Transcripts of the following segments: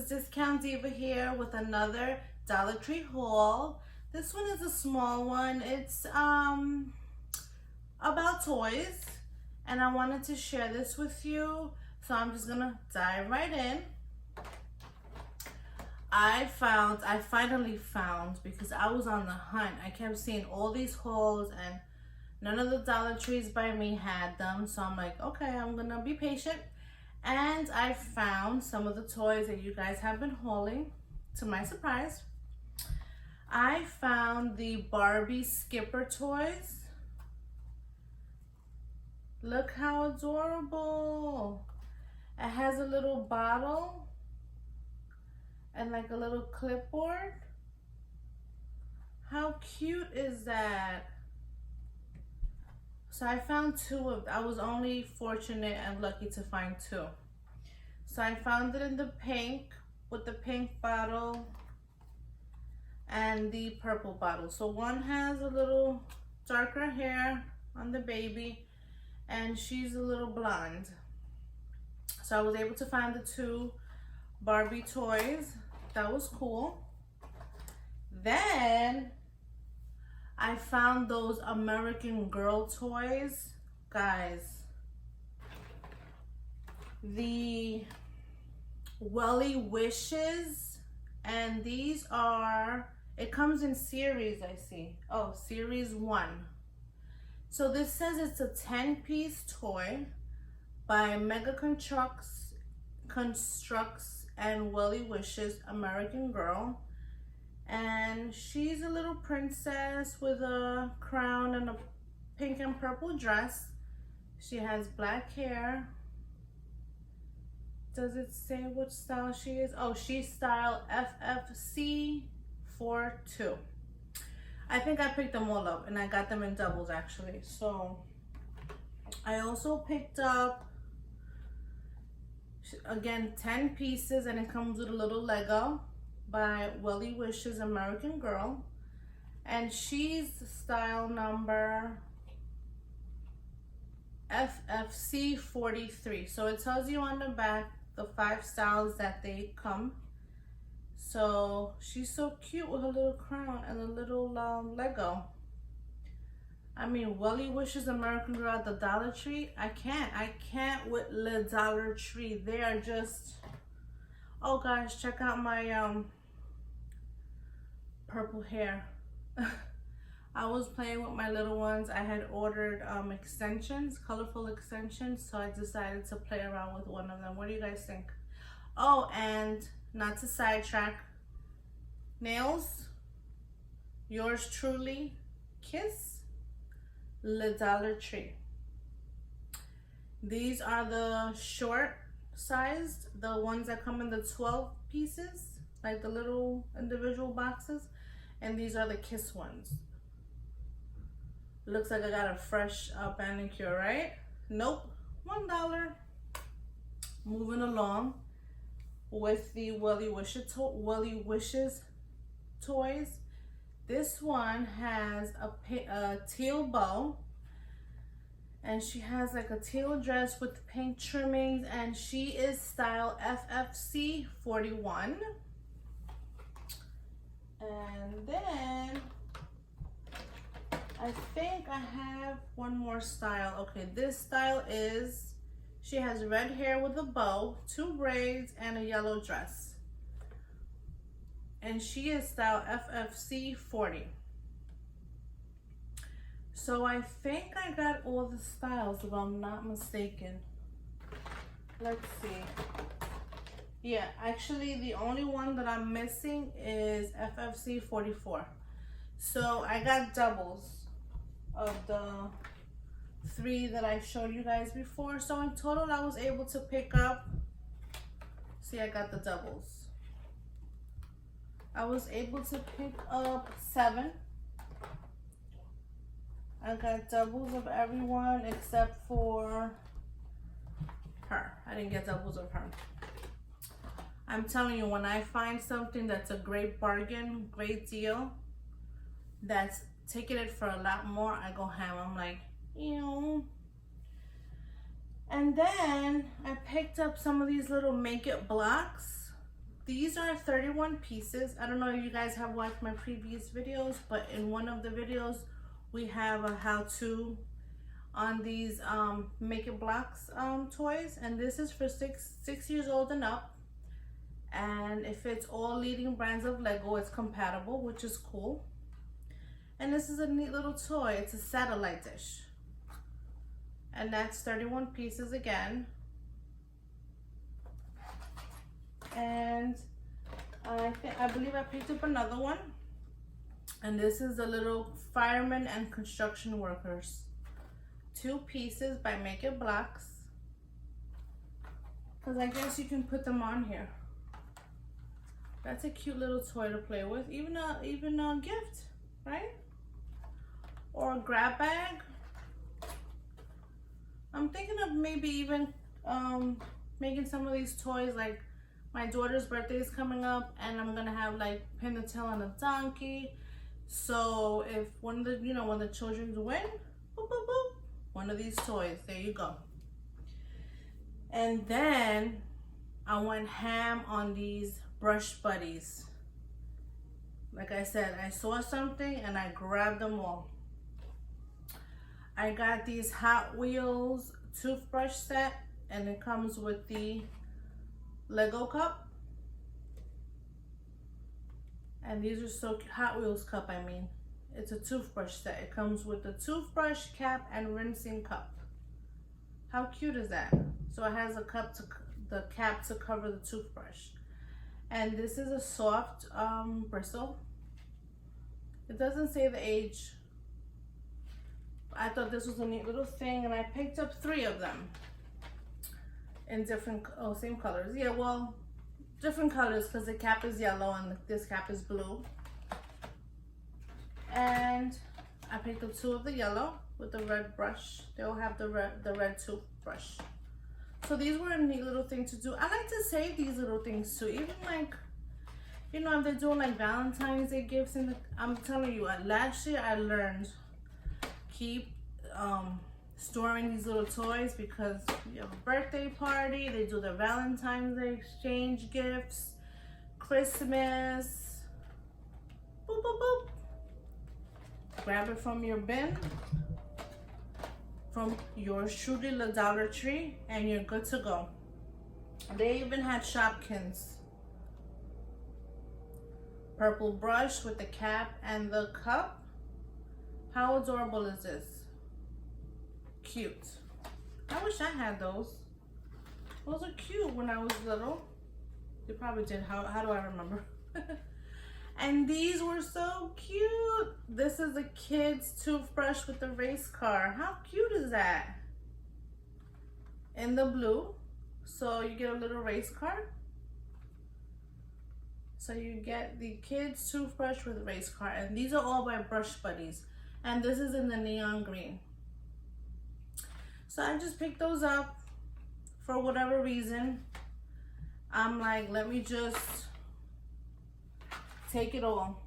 Discount Diva here with another Dollar Tree haul. This one is a small one. It's about toys, and I wanted to share this with you. So I'm just gonna dive right in. I finally found, because I was on the hunt. I kept seeing all these hauls and none of the Dollar Trees by me had them. So I'm like, okay, I'm gonna be patient. And I found some of the toys that you guys have been hauling, to my surprise. I found the Barbie Skipper toys. Look how adorable. It has a little bottle and like a little clipboard. How cute is that? So I found two of, I was only fortunate and lucky to find two. So I found it in the pink, with the pink bottle and the purple bottle. So one has a little darker hair on the baby and she's a little blonde. So I was able to find the two Barbie toys. That was cool. Then I found those American Girl toys. Guys, the Welly Wishes, and these are, it comes in series, I see. Oh, series 1. So this says it's a 10-piece toy by Mega Constructs and Welly Wishes American Girl. And she's a little princess with a crown and a pink and purple dress. She has black hair. Does it say which style she is? Oh, she's style FFC 42. I think I picked them all up, and I got them in doubles actually. So I also picked up, again, 10 pieces, and it comes with a little Lego by Welly Wishes American Girl, and she's style number FFC 43. So it tells you on the back the 5 styles that they come. So she's so cute with her little crown and a little Lego. I mean, Welly Wishes American Girl at the Dollar Tree. I can't with the Dollar Tree. They are just, oh gosh, check out my purple hair. I was playing with my little ones. I had ordered extensions, colorful extensions, so I decided to play around with one of them. What do you guys think? Oh, and not to sidetrack, nails, yours truly, Kiss, Le Dollar Tree. These are the short sized, the ones that come in the 12 pieces, like the little individual boxes. And these are the Kiss ones. Looks like I got a fresh manicure, right? Nope, $1. Moving along with the Welly Wishes toys. This one has a teal bow, and she has like a teal dress with pink trimmings, and she is style FFC 41. And then I think I have one more style. Okay, this style is, she has red hair with a bow, 2 braids, and a yellow dress. And she is style FFC 40. So I think I got all the styles, if I'm not mistaken. Let's see. Yeah, actually the only one that I'm missing is FFC 44. So I got doubles of the 3 that I showed you guys before. So in total I was able to pick up, see, I got the doubles. I was able to pick up 7. I got doubles of everyone except for her. I didn't get doubles of her. I'm telling you, when I find something that's a great bargain, great deal, that's taking it for a lot more, I go ham. I'm like, ew. And then I picked up some of these little make it blocks these are 31 pieces. I don't know if you guys have watched my previous videos, but in one of the videos we have a how-to on these Make It Blocks toys, and this is for six years old and up, and it fits all leading brands of Lego. It's compatible, which is cool. And this is a neat little toy. It's a satellite dish, and that's 31 pieces again. And I believe I picked up another one, and this is the little firemen and construction workers. 2 pieces by Make It Blocks, because I guess you can put them on here. That's a cute little toy to play with, even a gift, right? Or a grab bag. I'm thinking of maybe even making some of these toys, like my daughter's birthday is coming up, and I'm gonna have like pin the tail on a donkey. So if one of the, when the children win, boop, boop, boop, one of these toys, there you go. And then I went ham on these brush buddies. Like I said, I saw something and I grabbed them all. I got these Hot Wheels toothbrush set, and it comes with the Lego cup. And these are so cute. Hot Wheels cup, I mean. It's a toothbrush set. It comes with the toothbrush, cap, and rinsing cup. How cute is that? So it has a cup the cap to cover the toothbrush. And this is a soft bristle. It doesn't say the age. I thought this was a neat little thing, and I picked up 3 of them in different, same colors. Yeah, well, different colors, because the cap is yellow and this cap is blue. And I picked up 2 of the yellow with the red brush. They all have the red toothbrush. So these were a neat little thing to do. I like to save these little things too. Even like, if they're doing like Valentine's Day gifts, I'm telling you, last year I learned keep storing these little toys, because you have a birthday party, they do their Valentine's Day exchange gifts, Christmas, boop, boop, boop. Grab it from your bin, from your truly the Dollar Tree, and you're good to go. They even had Shopkins. Purple brush with the cap and the cup. How adorable is this? Cute. I wish I had those. Those are cute when I was little. They probably did. How do I remember? And these were so cute. This is a kid's toothbrush with the race car. How cute is that? In the blue. So you get a little race car. So you get the kid's toothbrush with a race car. And these are all by Brush Buddies. And this is in the neon green. So I just picked those up for whatever reason. I'm like, let me just take it all.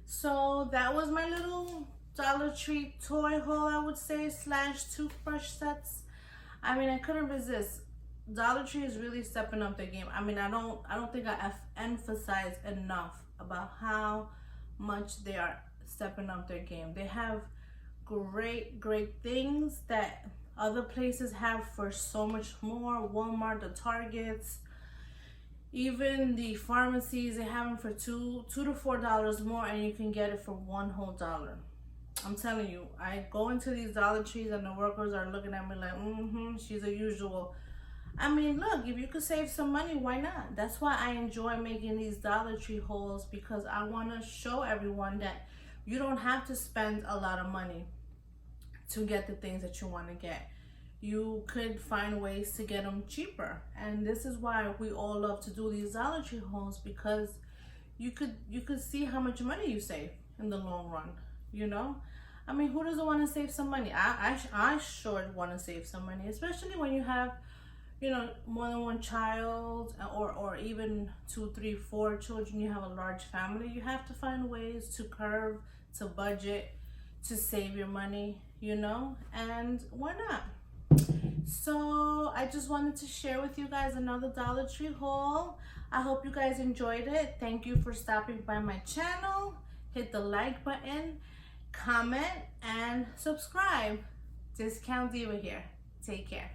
So that was my little Dollar Tree toy haul, I would say, / toothbrush sets. I mean, I couldn't resist. Dollar Tree is really stepping up their game. I mean, I don't think I emphasize enough about how much they are stepping up their game. They have great things that other places have for so much more. Walmart, the Targets, even the pharmacies, they have them for $2 to $4 more, and you can get it for $1 whole. I'm telling you, I go into these Dollar Trees and the workers are looking at me like, she's a usual. I mean, look, if you could save some money, why not? That's why I enjoy making these Dollar Tree hauls, because I want to show everyone that you don't have to spend a lot of money to get the things that you want to get. You could find ways to get them cheaper. And this is why we all love to do these Dollar Tree hauls, because you could see how much money you save in the long run, I mean, who doesn't want to save some money? I sure want to save some money, especially when you have, more than one child, or even 2, 3, 4 children. You have a large family. You have to find ways to curve, to budget, to save your money, and why not? So I just wanted to share with you guys another Dollar Tree haul. I hope you guys enjoyed it. Thank you for stopping by my channel. Hit the like button, comment, and subscribe. Discount Diva here. Take care.